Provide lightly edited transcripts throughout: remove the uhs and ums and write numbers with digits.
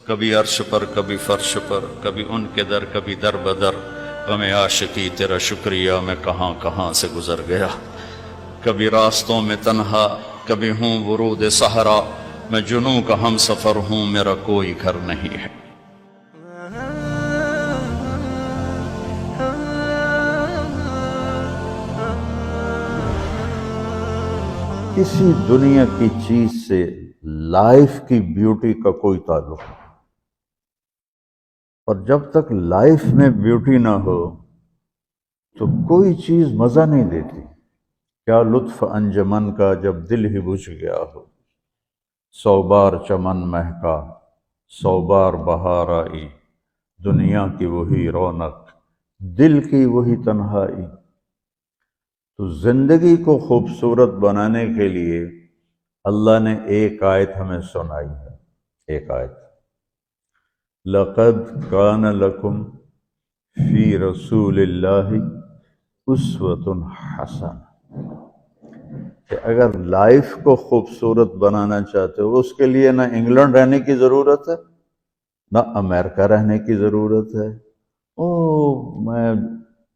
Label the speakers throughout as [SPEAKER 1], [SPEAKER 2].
[SPEAKER 1] کبھی عرش پر کبھی فرش پر، کبھی ان کے در کبھی در بدر، غم عاشقی تیرا شکریہ میں کہاں کہاں سے گزر گیا، کبھی راستوں میں تنہا کبھی ہوں ورود صحرا، میں جنوں کا ہم سفر ہوں میرا کوئی گھر نہیں ہے۔
[SPEAKER 2] کسی دنیا کی چیز سے لائف کی بیوٹی کا کوئی تعلق نہیں، اور جب تک لائف میں بیوٹی نہ ہو تو کوئی چیز مزہ نہیں دیتی۔ کیا لطف انجمن کا جب دل ہی بجھ گیا ہو، 100 بار چمن مہکا 100 بار بہار آئی، دنیا کی وہی رونق دل کی وہی تنہائی۔ تو زندگی کو خوبصورت بنانے کے لیے اللہ نے ایک آیت ہمیں سنائی ہے، ایک آیت، لَقَدْ كَانَ لَكُمْ فِي رَسُولِ اللَّهِ أُسْوَةٌ حَسَنَةٌ، کہ اگر لائف کو خوبصورت بنانا چاہتے ہو اس کے لیے نہ انگلینڈ رہنے کی ضرورت ہے نہ امریکہ رہنے کی ضرورت ہے۔ میں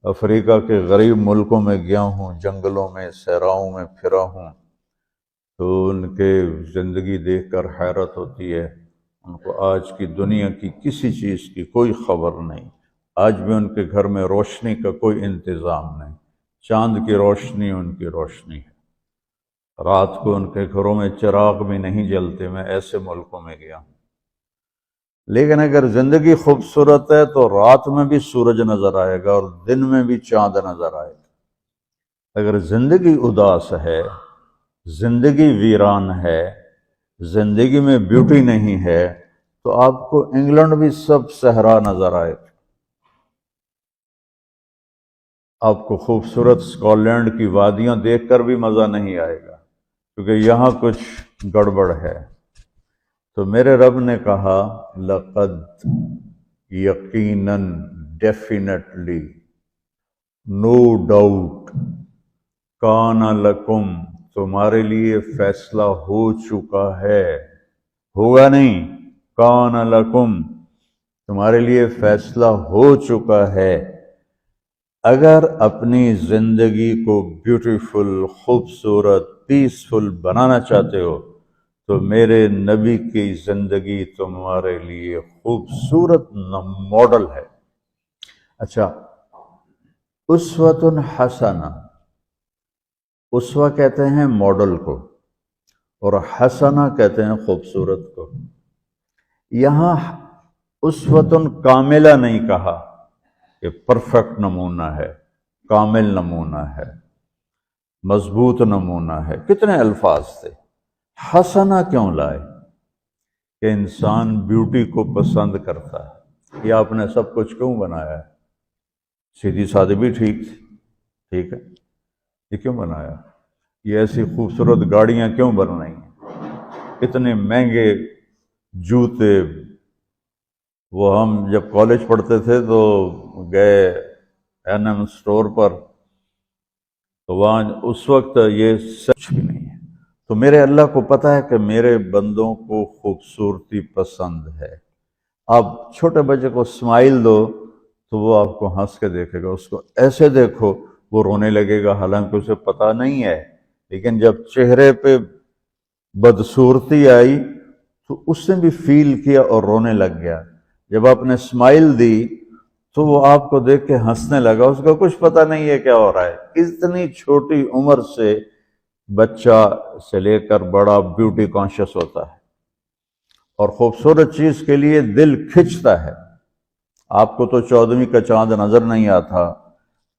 [SPEAKER 2] افریقہ کے غریب ملکوں میں گیا ہوں، جنگلوں میں صحراؤں میں پھرا ہوں، تو ان کے زندگی دیکھ کر حیرت ہوتی ہے۔ ان کو آج کی دنیا کی کسی چیز کی کوئی خبر نہیں، آج بھی ان کے گھر میں روشنی کا کوئی انتظام نہیں، چاند کی روشنی ان کی روشنی ہے، رات کو ان کے گھروں میں چراغ بھی نہیں جلتے۔ میں ایسے ملکوں میں گیا ہوں۔ لیکن اگر زندگی خوبصورت ہے تو رات میں بھی سورج نظر آئے گا اور دن میں بھی چاند نظر آئے گا۔ اگر زندگی اداس ہے، زندگی ویران ہے، زندگی میں بیوٹی نہیں ہے، تو آپ کو انگلینڈ بھی سب صحرا نظر آئے گا۔ آپ کو خوبصورت اسکاٹ لینڈ کی وادیاں دیکھ کر بھی مزہ نہیں آئے گا، کیونکہ یہاں کچھ گڑبڑ ہے۔ تو میرے رب نے کہا لقد، یقیناً، ڈیفینیٹلی، نو ڈاؤٹ، کان لکم، تمہارے لیے فیصلہ ہو چکا ہے، ہوگا نہیں، کان لکم، تمہارے لیے فیصلہ ہو چکا ہے۔ اگر اپنی زندگی کو بیوٹیفل، خوبصورت، پیسفل بنانا چاہتے ہو تو میرے نبی کی زندگی تمہارے لیے خوبصورت ماڈل ہے۔ اچھا، اسوۃ حسنہ، اسوہ کہتے ہیں ماڈل کو اور حسنہ کہتے ہیں خوبصورت کو۔ یہاں اسوۃ کاملہ نہیں کہا کہ پرفیکٹ نمونہ ہے، کامل نمونہ ہے، مضبوط نمونہ ہے، کتنے الفاظ تھے۔ حسنہ کیوں لائے؟ کہ انسان بیوٹی کو پسند کرتا ہے۔ یہ آپ نے سب کچھ کیوں بنایا ہے؟ سیدھی سادی بھی ٹھیک ہے، یہ کیوں بنایا؟ یہ ایسی خوبصورت گاڑیاں کیوں بن رہی ہیں؟ اتنے مہنگے جوتے، وہ ہم جب کالج پڑھتے تھے تو گئے این اسٹور پر، تو وہاں اس وقت یہ سچ بھی نہیں ہے۔ تو میرے اللہ کو پتہ ہے کہ میرے بندوں کو خوبصورتی پسند ہے۔ آپ چھوٹے بچے کو اسمائل دو تو وہ آپ کو ہنس کے دیکھے گا، اس کو ایسے دیکھو وہ رونے لگے گا، حالانکہ اسے پتہ نہیں ہے، لیکن جب چہرے پہ بدصورتی آئی تو اس نے بھی فیل کیا اور رونے لگ گیا۔ جب آپ نے اسمائل دی تو وہ آپ کو دیکھ کے ہنسنے لگا، اس کو کچھ پتہ نہیں ہے کیا ہو رہا ہے۔ اتنی چھوٹی عمر سے بچہ سے لے کر بڑا بیوٹی کانشیس ہوتا ہے اور خوبصورت چیز کے لیے دل کھنچتا ہے۔ آپ کو تو 14ویں کا چاند نظر نہیں آتا،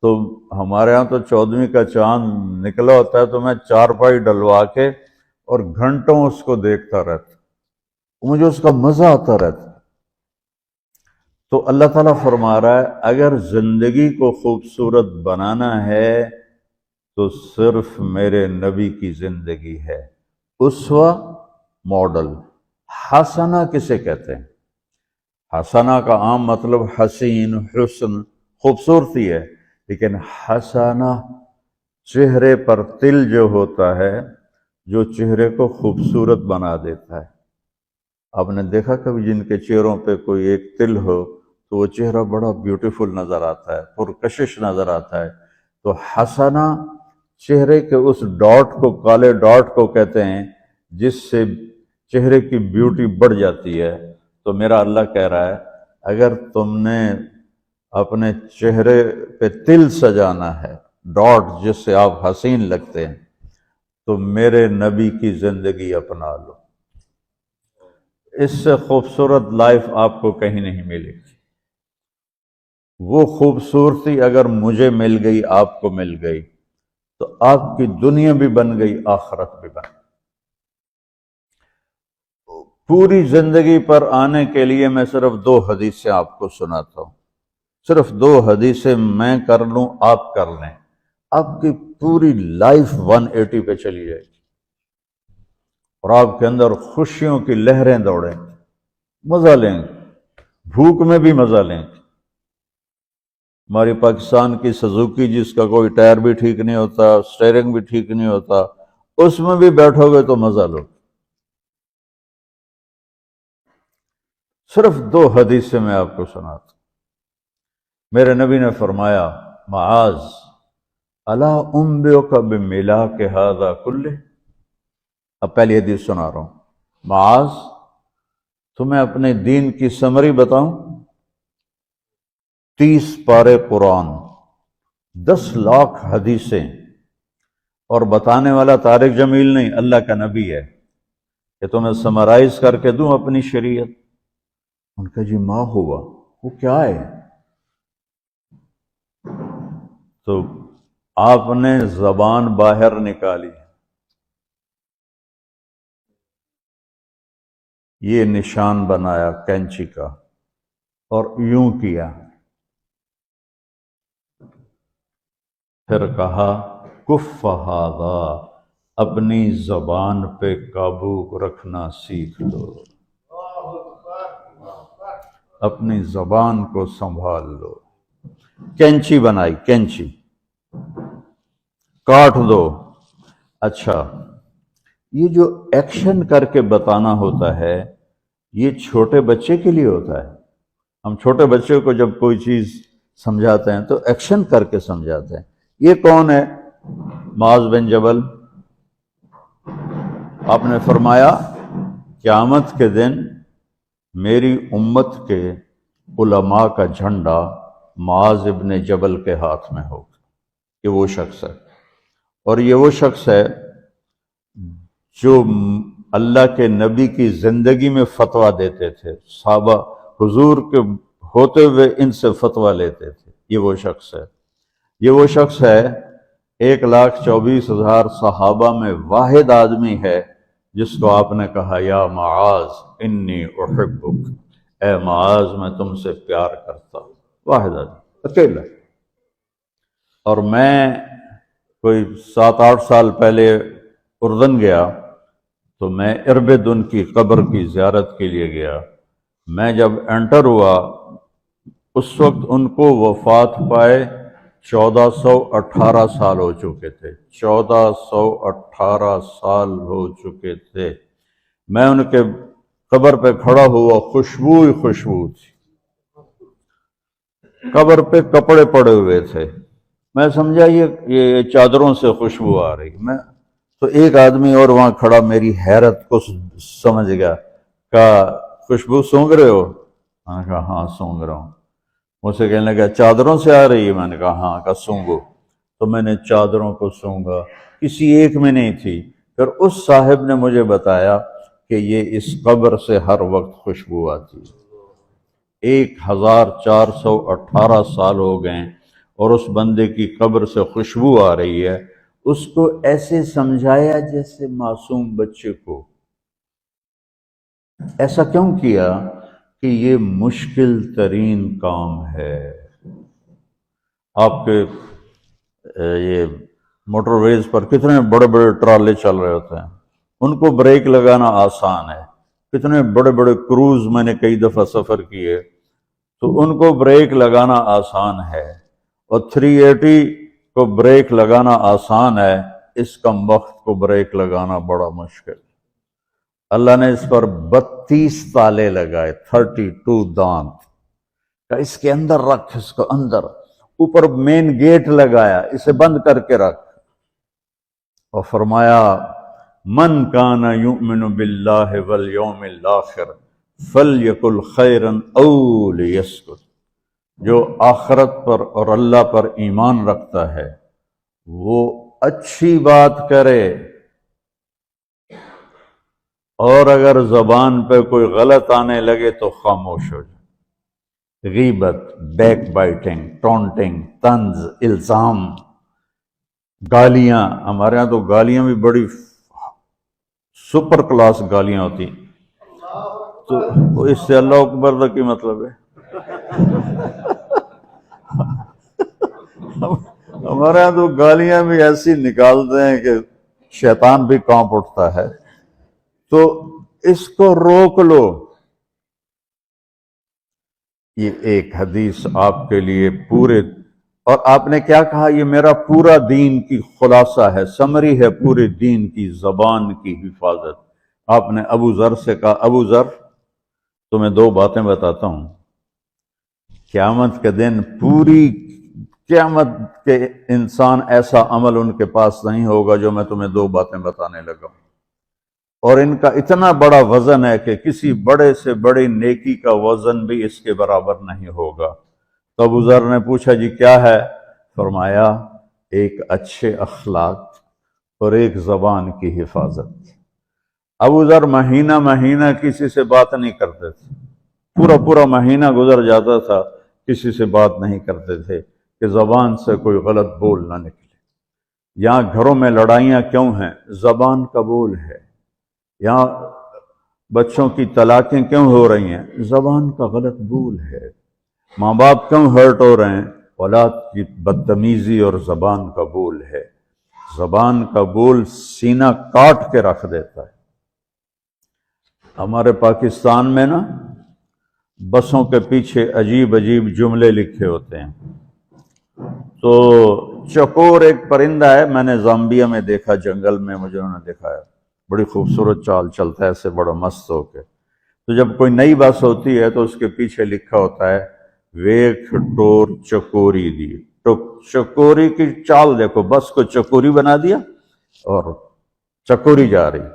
[SPEAKER 2] تو ہمارے ہاں تو 14ویں کا چاند نکلا ہوتا ہے تو میں چارپائی ڈلوا کے اور گھنٹوں اس کو دیکھتا رہتا، مجھے اس کا مزہ آتا رہتا۔ تو اللہ تعالیٰ فرما رہا ہے اگر زندگی کو خوبصورت بنانا ہے تو صرف میرے نبی کی زندگی ہے۔ اسوہ ماڈل۔ حسنہ کسے کہتے ہیں؟ حسنہ کا عام مطلب حسین، حسن، خوبصورتی ہے، لیکن حسنہ چہرے پر تل جو ہوتا ہے، جو چہرے کو خوبصورت بنا دیتا ہے۔ آپ نے دیکھا کبھی جن کے چہروں پہ کوئی ایک تل ہو تو وہ چہرہ بڑا بیوٹیفل نظر آتا ہے، پرکشش نظر آتا ہے. تو حسنہ چہرے کے اس ڈاٹ کو، کالے ڈاٹ کو کہتے ہیں جس سے چہرے کی بیوٹی بڑھ جاتی ہے. تو میرا اللہ کہہ رہا ہے اگر تم نے اپنے چہرے پہ تل سجانا ہے، ڈاٹ جس سے آپ حسین لگتے ہیں، تو میرے نبی کی زندگی اپنا لو. اس سے خوبصورت لائف آپ کو کہیں نہیں ملے گی. وہ خوبصورتی اگر مجھے مل گئی، آپ کو مل گئی، تو آپ کی دنیا بھی بن گئی، آخرت بھی بن گئی. پوری زندگی پر آنے کے لیے میں صرف 2 حدیثیں آپ کو سناتا ہوں. صرف 2 حدیثیں میں کر لوں، آپ کر لیں، آپ کی پوری لائف 180 پہ چلی جائے گی اور آپ کے اندر خوشیوں کی لہریں دوڑیں، مزہ لیں گے، بھوک میں بھی مزہ لیں گے. ہماری پاکستان کی سزوکی جس کا کوئی ٹائر بھی ٹھیک نہیں ہوتا، اسٹیئرنگ بھی ٹھیک نہیں ہوتا، اس میں بھی بیٹھو گے تو مزہ لو. صرف 2 حدیثیں میں آپ کو سناتا ہوں. میرے نبی نے فرمایا معاذ الا انبئک بملاک ھذا کلہ. اب پہلی حدیث سنا رہا ہوں. معاذ تمہیں اپنے دین کی سمری بتاؤں؟ 30 پارے قرآن، 10 لاکھ حدیثیں، اور بتانے والا طارق جمیل نہیں، اللہ کا نبی ہے. کہ تمہیں سمرائز کر کے دوں اپنی شریعت؟ ان کا جی ما ہوا، وہ کیا ہے؟ تو آپ نے زبان باہر نکالی، یہ نشان بنایا کینچی کا اور یوں کیا، پھر کہا کف ھذا، اپنی زبان پہ قابو رکھنا سیکھ لو، اپنی زبان کو سنبھال لو. کینچی بنائی، کینچی کاٹ دو. اچھا، یہ جو ایکشن کر کے بتانا ہوتا ہے یہ چھوٹے بچے کے لیے ہوتا ہے. ہم چھوٹے بچے کو جب کوئی چیز سمجھاتے ہیں تو ایکشن کر کے سمجھاتے ہیں. یہ کون ہے؟ معاذ بن جبل. آپ نے فرمایا قیامت کے دن میری امت کے علماء کا جھنڈا معاذ ابن جبل کے ہاتھ میں ہوگا. یہ وہ شخص ہے، اور یہ وہ شخص ہے جو اللہ کے نبی کی زندگی میں فتویٰ دیتے تھے. صحابہ حضور کے ہوتے ہوئے ان سے فتویٰ لیتے تھے. یہ وہ شخص ہے. یہ وہ شخص ہے 1,24,000 صحابہ میں واحد آدمی ہے جس کو آپ نے کہا یا معاذ انی احبک، اے معاذ میں تم سے پیار کرتا ہوں. واحد آدمی، اکیلا. اور میں کوئی 7-8 سال پہلے اردن گیا تو میں اربد ان کی قبر کی زیارت کے لیے گیا. میں جب انٹر ہوا اس وقت ان کو وفات پائے 1418 سال ہو چکے تھے. 1418 سال ہو چکے تھے. میں ان کے قبر پہ کھڑا ہوا، خوشبو ہی خوشبو تھی. قبر پہ کپڑے پڑے ہوئے تھے. میں سمجھا یہ چادروں سے خوشبو آ رہی. میں تو ایک آدمی اور وہاں کھڑا میری حیرت کو سمجھ گیا. کہا خوشبو سونگھ رہے ہو؟ میں نے کہا ہاں سونگھ رہا ہوں. مجھ سے کہنے لگا چادروں سے آ رہی ہے؟ میں نے کہا ہاں. کہا سونگو. تو میں نے چادروں کو سونگا، کسی ایک میں نہیں تھی. پھر اس صاحب نے مجھے بتایا کہ یہ اس قبر سے ہر وقت خوشبو آتی ہے. 1418 سال ہو گئے اور اس بندے کی قبر سے خوشبو آ رہی ہے. اس کو ایسے سمجھایا جیسے معصوم بچے کو. ایسا کیوں کیا؟ کہ یہ مشکل ترین کام ہے. آپ کے یہ موٹر ویز پر کتنے بڑے بڑے ٹرالے چل رہے ہوتے ہیں، ان کو بریک لگانا آسان ہے. کتنے بڑے بڑے کروز میں نے کئی دفعہ سفر کیے تو ان کو بریک لگانا آسان ہے، اور 380 کو بریک لگانا آسان ہے، اس کم وقت کو بریک لگانا بڑا مشکل. اللہ نے اس پر 32 تالے لگائے، 32 دانت کا، اس کے اندر رکھ، اس کو اندر، اوپر مین گیٹ لگایا، اسے بند کر کے رکھ، اور فرمایا من کان یؤمن باللہ والیوم الآخر فلیقل خیرا او لیسکت، جو آخرت پر اور اللہ پر ایمان رکھتا ہے وہ اچھی بات کرے، اور اگر زبان پہ کوئی غلط آنے لگے تو خاموش ہو جائے۔ غیبت، بیک بائٹنگ، ٹونٹنگ، طنز، الزام، گالیاں، ہمارے ہاں تو گالیاں بھی بڑی سپر کلاس گالیاں ہوتی، تو اس سے اللہ اکبر کا کی مطلب ہے؟ ہمارے ہاں تو گالیاں بھی ایسی نکالتے ہیں کہ شیطان بھی کانپ اٹھتا ہے، تو اس کو روک لو۔ یہ ایک حدیث آپ کے لیے پورے، اور آپ نے کیا کہا؟ یہ میرا پورا دین کی خلاصہ ہے، سمری ہے پورے دین کی، زبان کی حفاظت۔ آپ نے ابو ذر سے کہا، ابو ذر تمہیں 2 باتیں بتاتا ہوں، قیامت کے دن پوری قیامت کے انسان ایسا عمل ان کے پاس نہیں ہوگا جو میں تمہیں 2 باتیں بتانے لگا ہوں، اور ان کا اتنا بڑا وزن ہے کہ کسی بڑے سے بڑی نیکی کا وزن بھی اس کے برابر نہیں ہوگا۔ تو ابو ذر نے پوچھا جی کیا ہے؟ فرمایا ایک اچھے اخلاق اور ایک زبان کی حفاظت۔ ابو ذر مہینہ مہینہ کسی سے بات نہیں کرتے تھے، پورا مہینہ گزر جاتا تھا کسی سے بات نہیں کرتے تھے کہ زبان سے کوئی غلط بول نہ نکلے۔ یہاں گھروں میں لڑائیاں کیوں ہیں؟ زبان کا بول ہے۔ یہاں بچوں کی طلاقیں کیوں ہو رہی ہیں؟ زبان کا غلط بول ہے۔ ماں باپ کیوں ہرٹ ہو رہے ہیں؟ اولاد کی بدتمیزی اور زبان کا بول ہے۔ زبان کا بول سینہ کاٹ کے رکھ دیتا ہے۔ ہمارے پاکستان میں نا بسوں کے پیچھے عجیب جملے لکھے ہوتے ہیں۔ تو چکور ایک پرندہ ہے، میں نے زامبیا میں دیکھا، جنگل میں مجھے انہوں نے دکھایا، بڑی خوبصورت چال چلتا ہے ایسے بڑا مست ہو کے۔ تو جب کوئی نئی بس ہوتی ہے تو اس کے پیچھے لکھا ہوتا ہے ویک ٹور چکوری دی، تو چکوری کی چال دیکھو، بس کو چکوری بنا دیا اور چکوری جا رہی۔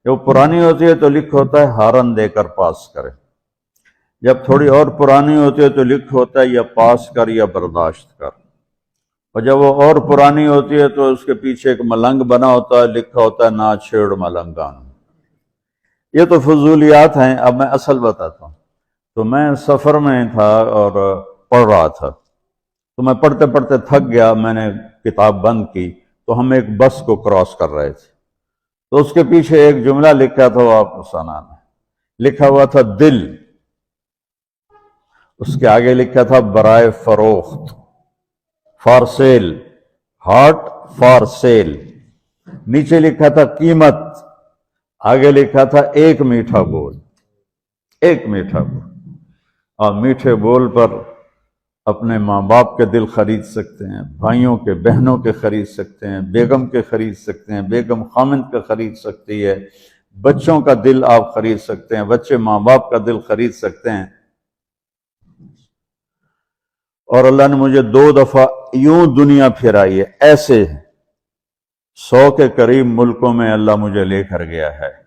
[SPEAKER 2] جب پرانی ہوتی ہے تو لکھا ہوتا ہے ہارن دے کر پاس کرے، جب تھوڑی اور پرانی ہوتی ہے تو لکھا ہوتا ہے یا پاس کر یا برداشت کر، اور جب وہ اور پرانی ہوتی ہے تو اس کے پیچھے ایک ملنگ بنا ہوتا ہے، لکھا ہوتا ہے نا چھیڑ ملنگان۔ یہ تو فضولیات ہیں، اب میں اصل بتاتا ہوں۔ تو میں سفر میں تھا اور پڑھ رہا تھا، تو میں پڑھتے پڑھتے تھک گیا، میں نے کتاب بند کی، تو ہم ایک بس کو کراس کر رہے تھے، تو اس کے پیچھے ایک جملہ لکھا تھا، وہ آپ کو سنانا ہے۔ لکھا ہوا تھا دل، اس کے آگے لکھا تھا برائے فروخت، for sale, heart for sale. نیچے لکھا تھا قیمت، آگے لکھا تھا ایک میٹھا بول، ایک میٹھا بول۔ آپ میٹھے بول پر اپنے ماں باپ کے دل خرید سکتے ہیں، بھائیوں کے، بہنوں کے خرید سکتے ہیں، بیگم کے خرید سکتے ہیں، بیگم خامند کا خرید سکتی ہے، بچوں کا دل آپ خرید سکتے ہیں، بچے ماں باپ کا دل خرید سکتے ہیں۔ اور اللہ نے مجھے 2 دفعہ یوں دنیا پھرائی ہے، ایسے 100 کے قریب ملکوں میں اللہ مجھے لے کر گیا ہے۔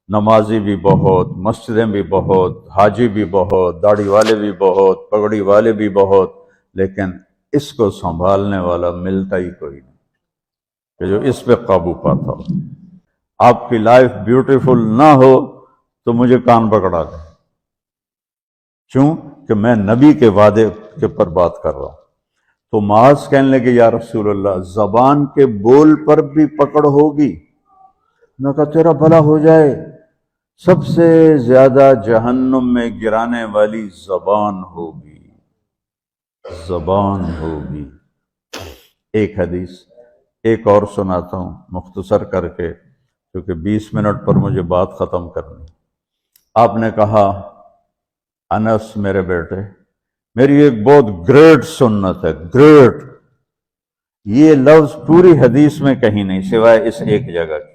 [SPEAKER 2] نمازی بھی بہت، مسجدیں بھی بہت، حاجی بھی بہت، داڑھی والے بھی بہت، پگڑی والے بھی بہت، لیکن اس کو سنبھالنے والا ملتا ہی کوئی نہیں کہ جو اس پہ قابو پاتا ہو۔ آپ کی لائف بیوٹیفل نہ ہو تو مجھے کان پکڑا دیں، کیوں کہ میں نبی کے وعدے کے پر بات کر رہا ہوں۔ تو معاذ کہنے لگے یا رسول اللہ زبان کے بول پر بھی پکڑ ہوگی؟ میں کہا تیرا بھلا ہو جائے، سب سے زیادہ جہنم میں گرانے والی زبان ہوگی، زبان ہوگی۔ ایک حدیث ایک اور سناتا ہوں مختصر کر کے، کیونکہ 20 منٹ پر مجھے بات ختم کرنی۔ آپ نے کہا انس میرے بیٹے، میری ایک بہت گریٹ سنت ہے، گریٹ، یہ لفظ پوری حدیث میں کہیں نہیں سوائے اس ایک جگہ کی۔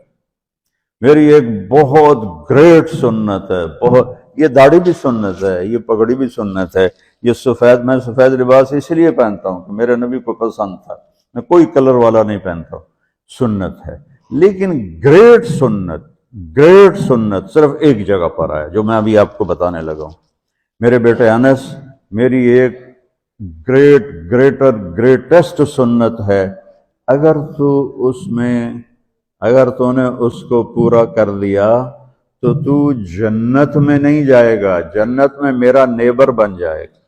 [SPEAKER 2] میری ایک بہت گریٹ سنت ہے، بہت، یہ داڑھی بھی سنت ہے، یہ پگڑی بھی سنت ہے، یہ سفید، میں سفید لباس اس لیے پہنتا ہوں کہ میرے نبی کو پسند تھا، میں کوئی کلر والا نہیں پہنتا، سنت ہے۔ لیکن گریٹ سنت صرف ایک جگہ پر ہے جو میں ابھی آپ کو بتانے لگا ہوں۔ میرے بیٹے انس، میری ایک گریٹسٹ سنت ہے، اگر تو نے اس کو پورا کر لیا تو جنت میں نہیں جائے گا، جنت میں میرا نیبر بن جائے گا۔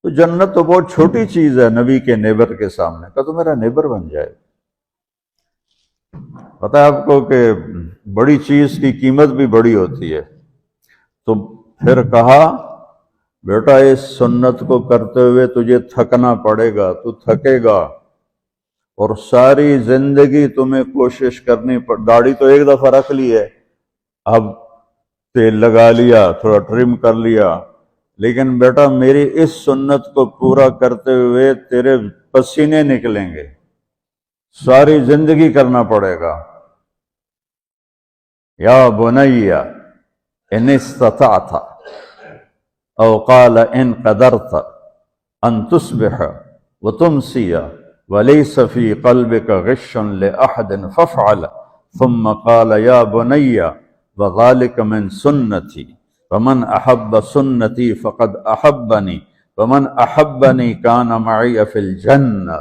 [SPEAKER 2] تو جنت تو بہت چھوٹی چیز ہے نبی کے نیبر کے سامنے، کہ تو میرا نیبر بن جائے گا۔ پتہ ہے آپ کو کہ بڑی چیز کی قیمت بھی بڑی ہوتی ہے۔ تو پھر کہا بیٹا اس سنت کو کرتے ہوئے تجھے تھکنا پڑے گا، تو تھکے گا، اور ساری زندگی تمہیں کوشش کرنی داڑھی تو ایک دفعہ رکھ لی ہے، اب تیل لگا لیا، تھوڑا ٹرم کر لیا، لیکن بیٹا میری اس سنت کو پورا کرتے ہوئے تیرے پسینے نکلیں گے، ساری زندگی کرنا پڑے گا۔ یا بنی ان استطعت او قال ان قدرت ان تصبح وتمسی وليس في قلبك غش لأحد فافعل، ثم قال يا بني وذلك من سنتي ومن أحب سنتي فقد أحبني ومن أحبني كان معي في الجنة۔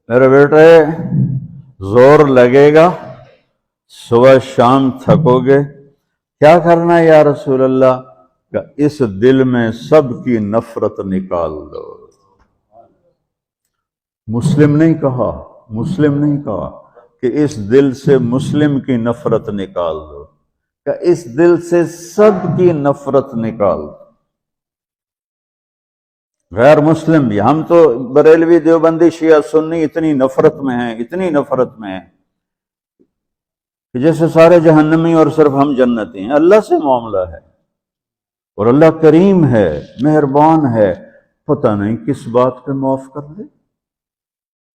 [SPEAKER 2] میرے بیٹے زور لگے گا، صبح شام تھکو گے، کیا کرنا ہے یا رسول اللہ؟ کہ اس دل میں سب کی نفرت نکال دو۔ مسلم نہیں کہا کہ اس دل سے مسلم کی نفرت نکال دو، کہ اس دل سے سب کی نفرت نکال دو، غیر مسلم بھی۔ ہم تو بریلوی، دیوبندی، شیعہ، سنی اتنی نفرت میں ہیں کہ جیسے سارے جہنمی اور صرف ہم جنتی ہیں۔ اللہ سے معاملہ ہے، اور اللہ کریم ہے، مہربان ہے، پتہ نہیں کس بات پہ معاف کر دے،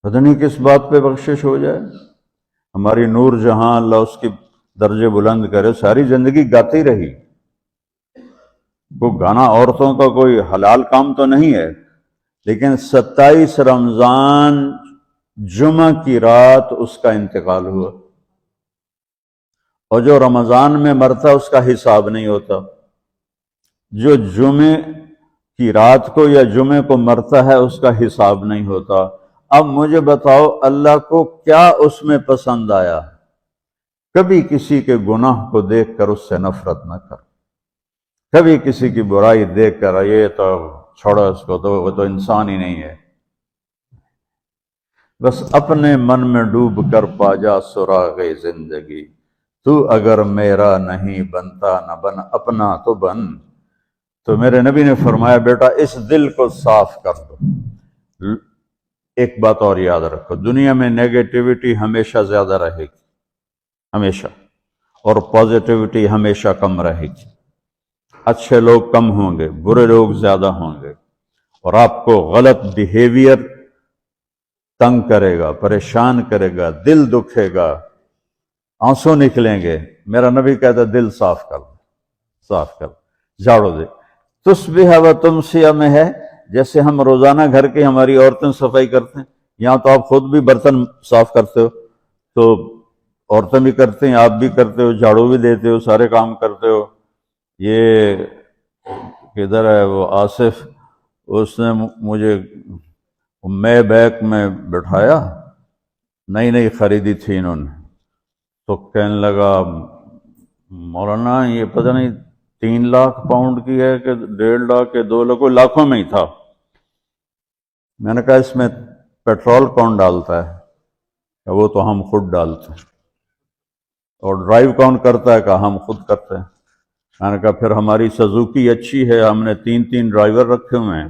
[SPEAKER 2] پتہ نہیں کس بات پہ بخشش ہو جائے۔ ہماری نور جہاں، اللہ اس کی درجے بلند کرے، ساری زندگی گاتی رہی۔ وہ گانا عورتوں کا کوئی حلال کام تو نہیں ہے، لیکن 27 رمضان جمعہ کی رات اس کا انتقال ہوا، اور جو رمضان میں مرتا اس کا حساب نہیں ہوتا، جو جمعے کی رات کو یا جمعے کو مرتا ہے اس کا حساب نہیں ہوتا۔ اب مجھے بتاؤ اللہ کو کیا اس میں پسند آیا؟ کبھی کسی کے گناہ کو دیکھ کر اس سے نفرت نہ کر، کبھی کسی کی برائی دیکھ کر یہ تو چھوڑو اس کو، تو وہ تو انسان ہی نہیں ہے۔ بس اپنے من میں ڈوب کر پا جا سراغ زندگی، تو اگر میرا نہیں بنتا نہ بن اپنا تو بن۔ تو میرے نبی نے فرمایا بیٹا اس دل کو صاف کر دو۔ ایک بات اور یاد رکھو، دنیا میں نیگیٹیوٹی ہمیشہ زیادہ رہے گی، ہمیشہ، اور پازیٹیوٹی ہمیشہ کم رہے گی۔ اچھے لوگ کم ہوں گے، برے لوگ زیادہ ہوں گے، اور آپ کو غلط بیہیویئر تنگ کرے گا، پریشان کرے گا، دل دکھے گا، آنسو نکلیں گے۔ میرا نبی کہتا ہے دل صاف کر، جھاڑو دے۔ تصبح و تمسیہ میں ہے، جیسے ہم روزانہ گھر کی ہماری عورتیں صفائی کرتے ہیں، یہاں تو آپ خود بھی برتن صاف کرتے ہو، تو عورتیں بھی کرتے ہیں، آپ بھی کرتے ہو، جھاڑو بھی دیتے ہو، سارے کام کرتے ہو۔ یہ کدھر ہے وہ آصف، اس نے مجھے میں بیک میں بٹھایا، نئی خریدی تھی انہوں نے، تو کہنے لگا مولانا یہ پتہ نہیں 3 لاکھ پاؤنڈ کی ہے کہ 1.5 لاکھ کے 2 لاکھ، کوئی لاکھوں میں ہی تھا۔ میں نے کہا اس میں پیٹرول کون ڈالتا ہے؟ کہ وہ تو ہم خود ڈالتے ہیں۔ اور ڈرائیو کون کرتا ہے؟ کہ ہم خود کرتے ہیں۔ میں نے کہا پھر ہماری سزوکی اچھی ہے، ہم نے 3 ڈرائیور رکھے ہوئے ہیں،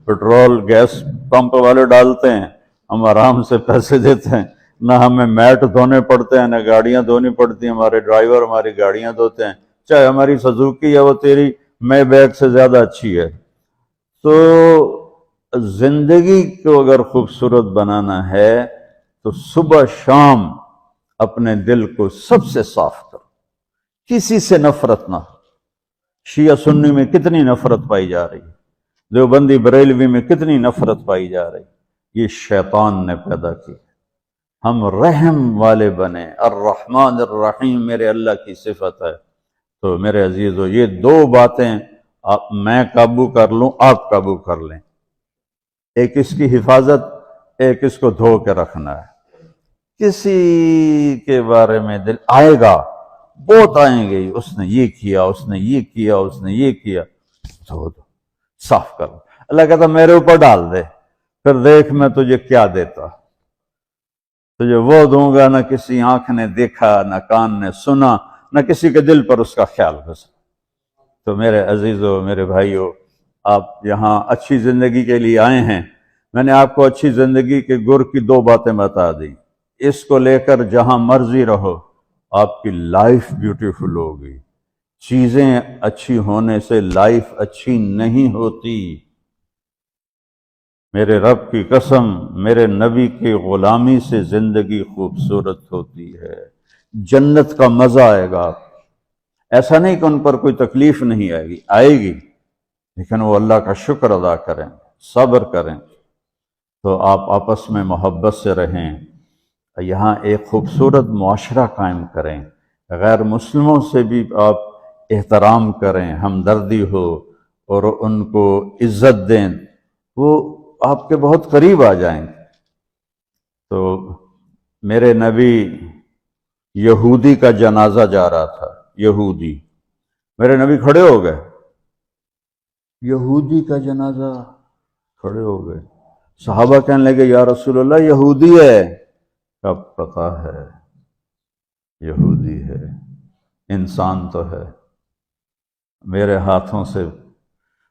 [SPEAKER 2] پیٹرول گیس پمپ والے ڈالتے ہیں، ہم آرام سے پیسے دیتے ہیں، نہ ہمیں میٹ دھونے پڑتے ہیں، نہ گاڑیاں دھونی پڑتی ہیں، ہمارے ڈرائیور ہماری گاڑیاں دھوتے ہیں، چاہے ہماری سزوکی ہے وہ تیری میں بیگ سے زیادہ اچھی ہے۔ تو زندگی کو اگر خوبصورت بنانا ہے تو صبح شام اپنے دل کو سب سے صاف کرو، کسی سے نفرت نہ ہو۔ شیعہ سنی میں کتنی نفرت پائی جا رہی ہے، دیوبندی بریلوی میں کتنی نفرت پائی جا رہی، یہ شیطان نے پیدا کی۔ ہم رحم والے بنے، الرحمن الرحیم میرے اللہ کی صفت ہے۔ تو میرے عزیزو، یہ دو باتیں میں قابو کر لوں، آپ قابو کر لیں، ایک اس کی حفاظت، ایک اس کو دھو کے رکھنا ہے۔ کسی کے بارے میں دل آئے گا، بہت آئیں گے، اس نے یہ کیا، اس نے یہ کیا، اس نے یہ کیا، دھو دو، صاف کرو۔ اللہ کہتا میرے اوپر ڈال دے، پھر دیکھ میں تجھے کیا دیتا، تجھے وہ دوں گا نہ کسی آنکھ نے دیکھا، نہ کان نے سنا، نہ کسی کے دل پر اس کا خیال گزرا۔ تو میرے عزیزو، میرے بھائیو، آپ یہاں اچھی زندگی کے لیے آئے ہیں۔ میں نے آپ کو اچھی زندگی کے گر کی دو باتیں بتا دی، اس کو لے کر جہاں مرضی رہو، آپ کی لائف بیوٹیفل ہوگی۔ چیزیں اچھی ہونے سے لائف اچھی نہیں ہوتی۔ میرے رب کی قسم، میرے نبی کی غلامی سے زندگی خوبصورت ہوتی ہے، جنت کا مزہ آئے گا۔ ایسا نہیں کہ ان پر کوئی تکلیف نہیں آئے گی، آئے گی، لیکن وہ اللہ کا شکر ادا کریں، صبر کریں۔ تو آپ آپس میں محبت سے رہیں، یہاں ایک خوبصورت معاشرہ قائم کریں، غیر مسلموں سے بھی آپ احترام کریں، ہمدردی ہو اور ان کو عزت دیں، وہ آپ کے بہت قریب آ جائیں گے۔ تو میرے نبی یہودی کا جنازہ جا رہا تھا، یہودی، میرے نبی کھڑے ہو گئے، یہودی کا جنازہ، کھڑے ہو گئے۔ صحابہ کہنے لگے یا رسول اللہ یہودی ہے، کب پتا ہے یہودی ہے، انسان تو ہے، میرے ہاتھوں سے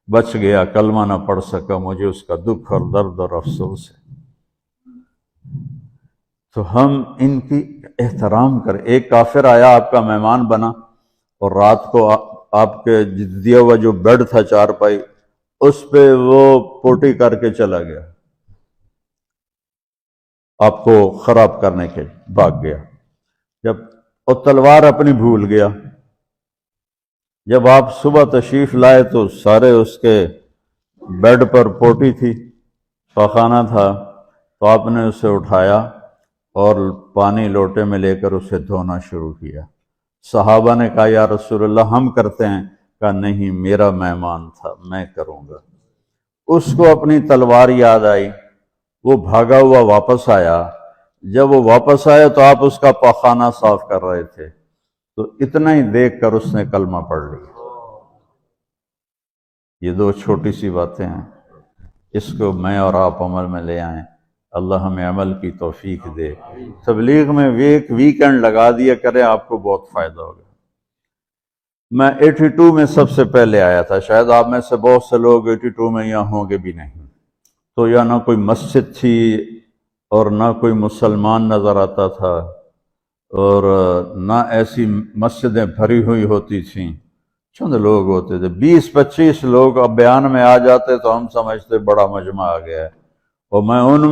[SPEAKER 2] بچ گیا، کلمہ نہ پڑھ سکا، مجھے اس کا دکھ اور درد اور افسوس ہے۔ تو ہم ان کی احترام کریں۔ ایک کافر آیا، آپ کا مہمان بنا، اور رات کو آپ کے دیا ہوا جو بیڈ تھا چارپائی، اس پہ وہ پوٹی کر کے چلا گیا، آپ کو خراب کرنے کے بھاگ گیا، جب وہ تلوار اپنی بھول گیا۔ جب آپ صبح تشریف لائے تو سارے اس کے بیڈ پر پوٹی تھی، پاخانہ تھا، تو آپ نے اسے اٹھایا اور پانی لوٹے میں لے کر اسے دھونا شروع کیا۔ صحابہ نے کہا یا رسول اللہ ہم کرتے ہیں، کہا نہیں، میرا مہمان تھا، میں کروں گا۔ اس کو اپنی تلوار یاد آئی، وہ بھاگا ہوا واپس آیا۔ جب وہ واپس آیا تو آپ اس کا پاخانہ صاف کر رہے تھے، تو اتنا ہی دیکھ کر اس نے کلمہ پڑھ لیا۔ یہ دو چھوٹی سی باتیں ہیں، اس کو میں اور آپ عمل میں لے آئیں، اللہ ہمیں عمل کی توفیق دے۔ تبلیغ میں ایک ویکنڈ لگا دیا کریں، آپ کو بہت فائدہ ہوگا۔ میں 82 میں سب سے پہلے آیا تھا، شاید آپ میں سے بہت سے لوگ 82 میں یہاں ہوں گے بھی نہیں۔ تو یہاں نہ کوئی مسجد تھی اور نہ کوئی مسلمان نظر آتا تھا، اور نہ ایسی مسجدیں بھری ہوئی ہوتی تھیں، چند لوگ ہوتے تھے، 20-25 لوگ اب بیان میں آ جاتے تو ہم سمجھتے بڑا مجمع آ گیا ہے، اور میں ان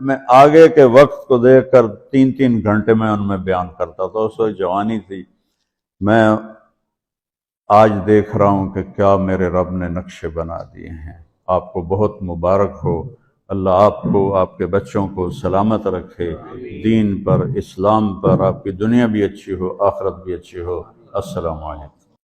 [SPEAKER 2] میں آگے کے وقت کو دیکھ کر 3 گھنٹے میں ان میں بیان کرتا تھا۔ اس وقت جوانی تھی۔ میں آج دیکھ رہا ہوں کہ کیا میرے رب نے نقشے بنا دیے ہیں۔ آپ کو بہت مبارک ہو، اللہ آپ کو، آپ کے بچوں کو سلامت رکھے، دین پر، اسلام پر، آپ کی دنیا بھی اچھی ہو، آخرت بھی اچھی ہو۔ السلام علیکم۔